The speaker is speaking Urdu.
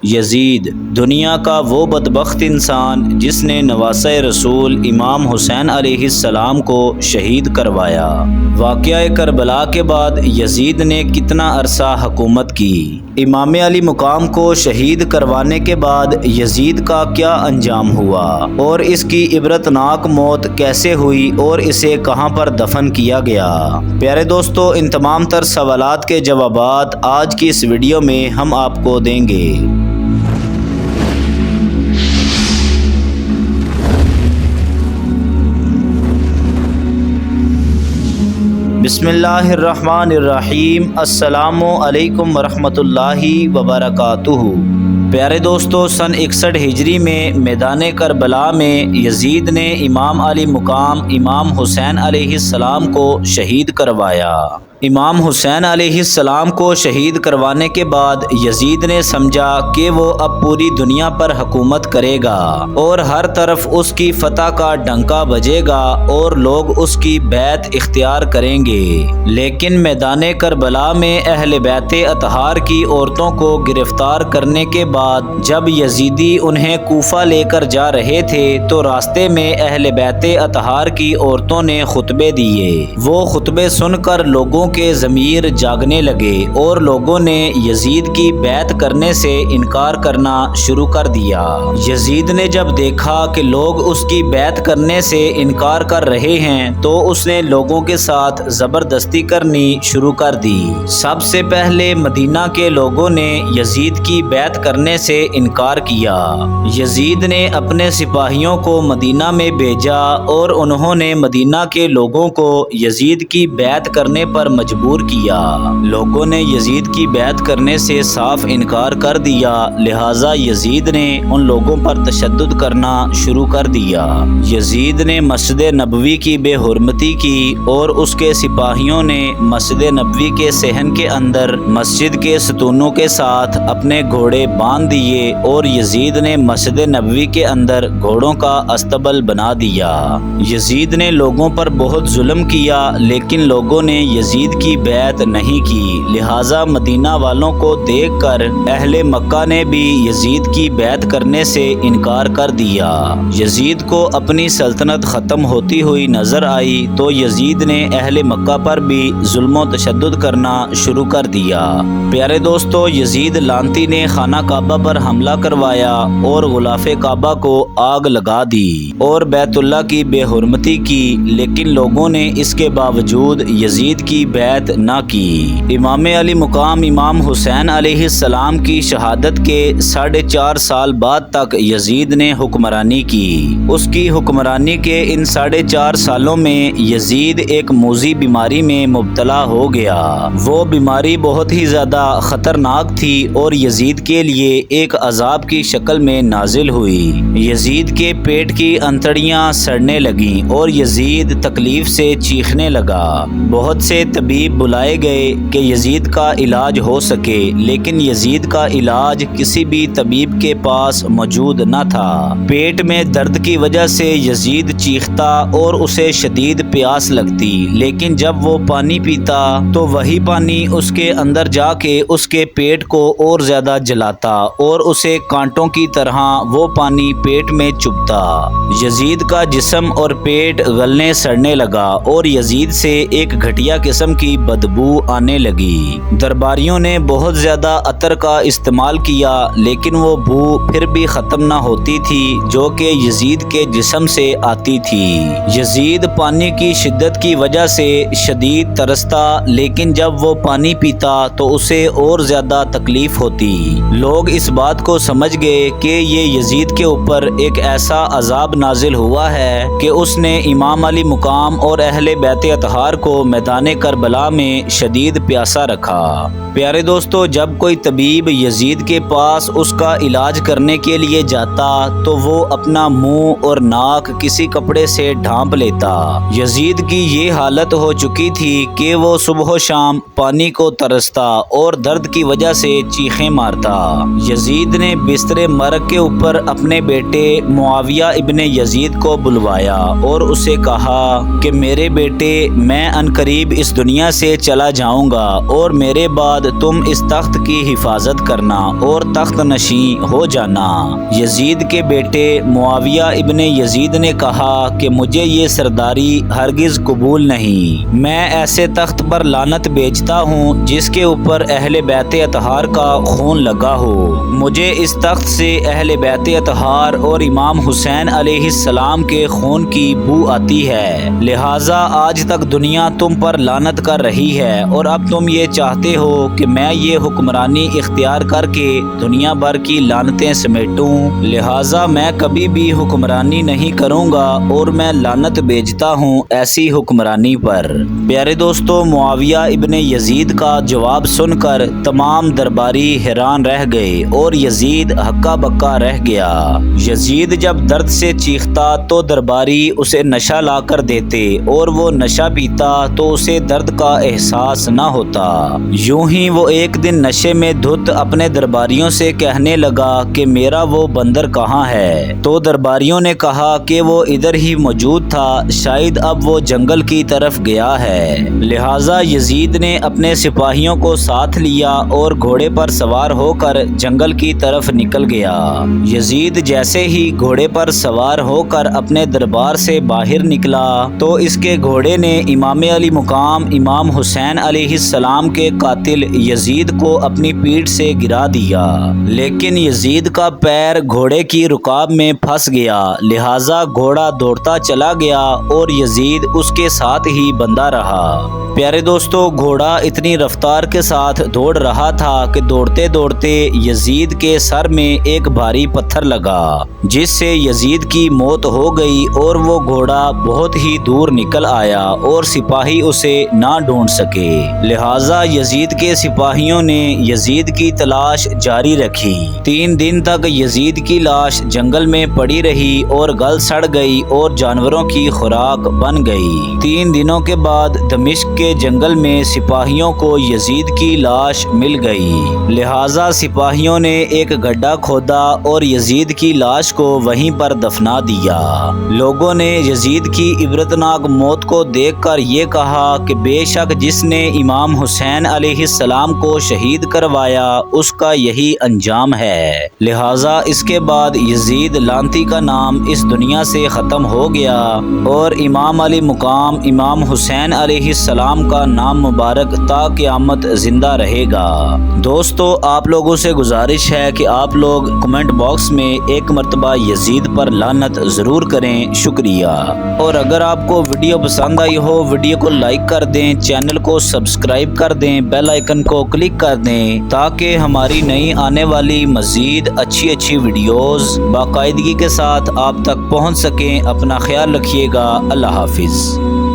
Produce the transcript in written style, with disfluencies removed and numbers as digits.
یزید دنیا کا وہ بدبخت انسان جس نے نواسہ رسول امام حسین علیہ السلام کو شہید کروایا۔ واقعہ کربلا کے بعد یزید نے کتنا عرصہ حکومت کی؟ امام علی مقام کو شہید کروانے کے بعد یزید کا کیا انجام ہوا اور اس کی عبرتناک موت کیسے ہوئی اور اسے کہاں پر دفن کیا گیا؟ پیارے دوستو، ان تمام تر سوالات کے جوابات آج کی اس ویڈیو میں ہم آپ کو دیں گے۔ بسم اللہ الرحمن الرحیم۔ السلام علیکم ورحمۃ اللہ وبرکاتہ۔ پیارے دوستو، سن 61 ہجری میں میدان کربلا میں یزید نے امام علی مقام امام حسین علیہ السلام کو شہید کروایا۔ امام حسین علیہ السلام کو شہید کروانے کے بعد یزید نے سمجھا کہ وہ اب پوری دنیا پر حکومت کرے گا اور ہر طرف اس کی فتح کا ڈنکا بجے گا اور لوگ اس کی بیعت اختیار کریں گے۔ لیکن میدان کربلا میں اہل بیت اطہار کی عورتوں کو گرفتار کرنے کے بعد جب یزیدی انہیں کوفہ لے کر جا رہے تھے تو راستے میں اہل بیت اطہار کی عورتوں نے خطبے دیے۔ وہ خطبے سن کر لوگوں کے ضمیر جاگنے لگے اور لوگوں نے یزید کی بیعت کرنے سے انکار کرنا شروع کر دیا۔ یزید نے جب دیکھا کہ لوگ اس کی بیعت کرنے سے انکار کر رہے ہیں تو اس نے لوگوں کے ساتھ زبردستی کرنی شروع کر دی۔ سب سے پہلے مدینہ کے لوگوں نے یزید کی بیعت کرنے سے انکار کیا۔ یزید نے اپنے سپاہیوں کو مدینہ میں بھیجا اور انہوں نے مدینہ کے لوگوں کو یزید کی بیعت کرنے پر مجبور کیا۔ لوگوں نے یزید کی بیعت کرنے سے صاف انکار کر دیا، لہٰذا یزید نے ان لوگوں پر تشدد کرنا شروع کر دیا۔ یزید نے مسجد نبوی کی بے حرمتی کی اور اس کے سپاہیوں نے مسجد نبوی کے صحن کے اندر مسجد کے ستونوں کے ساتھ اپنے گھوڑے باندھ دیے اور یزید نے مسجد نبوی کے اندر گھوڑوں کا استبل بنا دیا۔ یزید نے لوگوں پر بہت ظلم کیا لیکن لوگوں نے یزید کی بیعت نہیں کی، لہٰذا مدینہ والوں کو دیکھ کر اہل مکہ نے بھی یزید کی بیعت کرنے سے انکار کر دیا۔ یزید کو اپنی سلطنت ختم ہوتی ہوئی نظر آئی تو یزید نے اہل مکہ پر بھی ظلم و تشدد کرنا شروع کر دیا۔ پیارے دوستو، یزید لعنتی نے خانہ کعبہ پر حملہ کروایا اور غلاف کعبہ کو آگ لگا دی اور بیت اللہ کی بے حرمتی کی، لیکن لوگوں نے اس کے باوجود یزید کی بیعت نہ کی۔ امام علی مقام امام حسین علیہ السلام کی شہادت کے 4.5 سال بعد تک یزید نے حکمرانی کی۔ اس کی حکمرانی کے ان 4.5 سالوں میں یزید ایک موذی بیماری میں مبتلا ہو گیا۔ وہ بیماری بہت ہی زیادہ خطرناک تھی اور یزید کے لیے ایک عذاب کی شکل میں نازل ہوئی۔ یزید کے پیٹ کی انتڑیاں سڑنے لگیں اور یزید تکلیف سے چیخنے لگا۔ بہت سے طبیب بلائے گئے کہ یزید کا علاج ہو سکے، لیکن یزید کا علاج کسی بھی طبیب کے پاس موجود نہ تھا۔ پیٹ میں درد کی وجہ سے یزید چیختا اور اسے شدید پیاس لگتی، لیکن جب وہ پانی پیتا تو وہی پانی اس کے اندر جا کے اس کے پیٹ کو اور زیادہ جلاتا اور اسے کانٹوں کی طرح وہ پانی پیٹ میں چبھتا۔ یزید کا جسم اور پیٹ گلنے سڑنے لگا اور یزید سے ایک گھٹیا قسم کی بدبو آنے لگی۔ درباریوں نے بہت زیادہ عطر کا استعمال کیا لیکن وہ بو پھر بھی ختم نہ ہوتی تھی جو کہ یزید کے جسم سے آتی تھی۔ یزید پانی کی شدت کی وجہ سے شدید ترستا، لیکن جب وہ پانی پیتا تو اسے اور زیادہ تکلیف ہوتی۔ لوگ اس بات کو سمجھ گئے کہ یہ یزید کے اوپر ایک ایسا عذاب نازل ہوا ہے کہ اس نے امام علی مقام اور اہل بیت اطہار کو میدان کربلا میں شدید پیاسا رکھا۔ پیارے دوستو، جب کوئی طبیب یزید کے پاس اس کا علاج کرنے کے لیے جاتا تو وہ اپنا منہ اور ناک کسی کپڑے سے ڈھانپ لیتا۔ یزید کی یہ حالت ہو چکی تھی کہ وہ صبح و شام پانی کو ترستا اور درد کی وجہ سے چیخیں مارتا۔ یزید نے بستر مرگ کے اوپر اپنے بیٹے معاویہ ابن یزید کو بلوایا اور اسے کہا کہ میرے بیٹے، میں عنقریب اس دنیا دنیا سے چلا جاؤں گا اور میرے بعد تم اس تخت کی حفاظت کرنا اور تخت نشین ہو جانا۔ یزید کے بیٹے معاویہ ابن یزید نے کہا کہ مجھے یہ سرداری ہرگز قبول نہیں، میں ایسے تخت پر لعنت بھیجتا ہوں جس کے اوپر اہل بیت اطہار کا خون لگا ہو۔ مجھے اس تخت سے اہل بیت اطہار اور امام حسین علیہ السلام کے خون کی بو آتی ہے، لہٰذا آج تک دنیا تم پر لعنت کر رہی ہے اور اب تم یہ چاہتے ہو کہ میں یہ حکمرانی اختیار کر کے دنیا بھر کی لعنتیں سمیٹوں، لہٰذا میں کبھی بھی حکمرانی نہیں کروں گا اور میں لعنت بھیجتا ہوں ایسی حکمرانی پر۔ پیارے دوستو، معاویہ ابن یزید کا جواب سن کر تمام درباری حیران رہ گئے اور یزید ہکا بکا رہ گیا۔ یزید جب درد سے چیختا تو درباری اسے نشہ لا کر دیتے اور وہ نشہ پیتا تو اسے درد کا احساس نہ ہوتا۔ یوں ہی وہ ایک دن نشے میں دھت اپنے درباریوں سے کہنے لگا کہ میرا وہ بندر کہاں ہے؟ تو درباریوں نے کہا کہ وہ ادھر ہی موجود تھا، شاید اب وہ جنگل کی طرف گیا ہے۔ لہٰذا یزید نے اپنے سپاہیوں کو ساتھ لیا اور گھوڑے پر سوار ہو کر جنگل کی طرف نکل گیا۔ یزید جیسے ہی گھوڑے پر سوار ہو کر اپنے دربار سے باہر نکلا تو اس کے گھوڑے نے امام علی مقام امام حسین علیہ السلام کے قاتل یزید کو اپنی پیٹھ سے گرا دیا، لیکن یزید کا پیر گھوڑے کی رکاب میں پھنس گیا، لہٰذا گھوڑا دوڑتا چلا گیا اور یزید اس کے ساتھ ہی بندھا رہا۔ پیارے دوستو، گھوڑا اتنی رفتار کے ساتھ دوڑ رہا تھا کہ دوڑتے دوڑتے یزید کے سر میں ایک بھاری پتھر لگا جس سے یزید کی موت ہو گئی اور وہ گھوڑا بہت ہی دور نکل آیا اور سپاہی اسے نہ ڈھونڈ سکے، لہٰذا یزید کے سپاہیوں نے یزید کی تلاش جاری رکھی۔ 3 دن تک یزید کی لاش جنگل میں پڑی رہی اور گل سڑ گئی اور جانوروں کی خوراک بن گئی۔ 3 دنوں کے بعد دمشق کے جنگل میں سپاہیوں کو یزید کی لاش مل گئی، لہٰذا سپاہیوں نے ایک گڈھا کھودا اور یزید کی لاش کو وہیں پر دفنا دیا۔ لوگوں نے یزید کی عبرتناک موت کو دیکھ کر یہ کہا کہ بے شک جس نے امام حسین علیہ السلام کو شہید کروایا اس کا یہی انجام ہے، لہٰذا اس کے بعد یزید لعنتی کا نام اس دنیا سے ختم ہو گیا اور امام علی مقام امام حسین علیہ السلام کا نام مبارک تا قیامت زندہ رہے گا۔ دوستو، آپ لوگوں سے گزارش ہے کہ آپ لوگ کمنٹ باکس میں ایک مرتبہ یزید پر لعنت ضرور کریں۔ شکریہ۔ اور اگر آپ کو ویڈیو پسند آئی ہو، ویڈیو کو لائک کر دیں، چینل کو سبسکرائب کر دیں، بیل آئیکن کو کلک کر دیں تاکہ ہماری نئی آنے والی مزید اچھی ویڈیوز باقاعدگی کے ساتھ آپ تک پہنچ سکیں۔ اپنا خیال رکھیے گا۔ اللہ حافظ۔